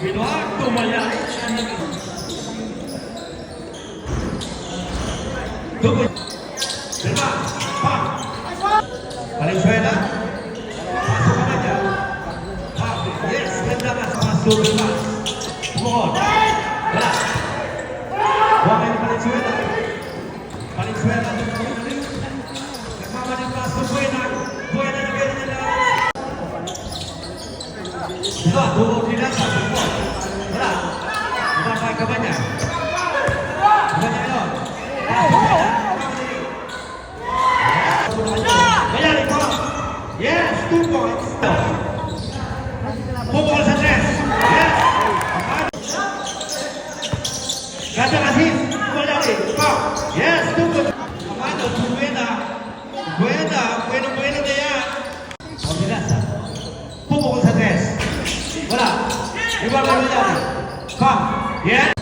Waktu Malay. Tunggu. Terima. Pak. Valenzuela. Masuk aja. Pak. Yes, tendangan masuk bebas. Mohon. Berat. Buang Valenzuela. Valenzuela. Kemana masuk Buena. Buena juga jalan. Sudah, tunggu tidak sampai. Berat. Sampai ke banyak. Banyak lo. Yes, 2 points. Pukul Sanchez. Yes. Gajah Aziz. Kembali. Yes, 2 points. Amado, Buena. Buena dia. Obligasa. Pukul Sanchez. Bola. Iwan Kembali. Yes.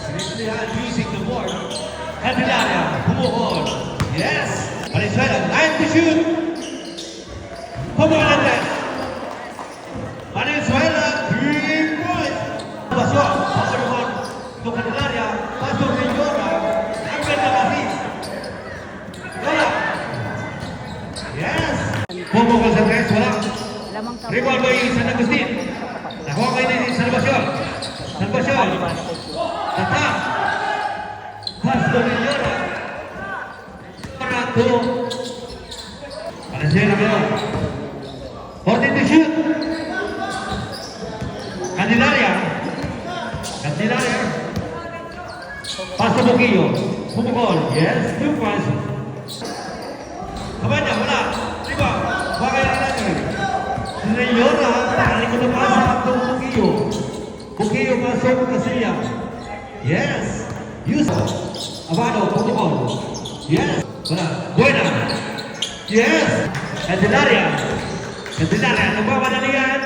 Using the board. Candelaria. Pukul. Yes. Valenzuela. 9 to shoot. Pembangunan Valenzuela 3 points. Masuk Pembangunan untuk Candelaria. Masuk Menjora. Ambil Aziz. Bola. Yes. Pembangunan Sanchez. Bola. Rebound bagi San Agustin. Nakuha kayo ni Salvacion. Tetap. Masuk Menjora. Ratu. Valenzuela belum. 14 to shoot. Candelaria. Paso Boquillo. Pukul. Yes, 2 points. Kemana bola? Riba. Bagai lagi. Menjora tarik ke depan satu Boquillo. Boquillo masuk ke Syria. Yes. Yusuf. Amado. Pukul. Yes. Bola. Buena. Yes. Candelaria. Nampak pertandingan.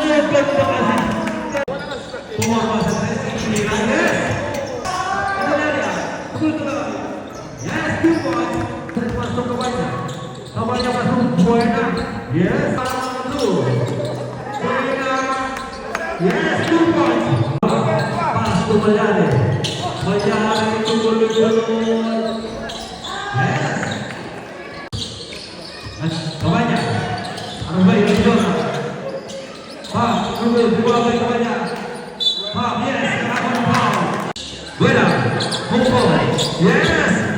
Bukan terasa. Tumor masa ini. Yes. Candelaria. Betul. Yes, 2 points. Masuk ke banyak. Kabarnya masuk Buena. Yes. Buena. Yes, 2 points. Masuk Malay. Malay itu gol. Yes. Kebanyak. Harus baik Menjora. Tunggu dua baik kebanyak. Yes, akan foul. Buena. Pukul. Yes.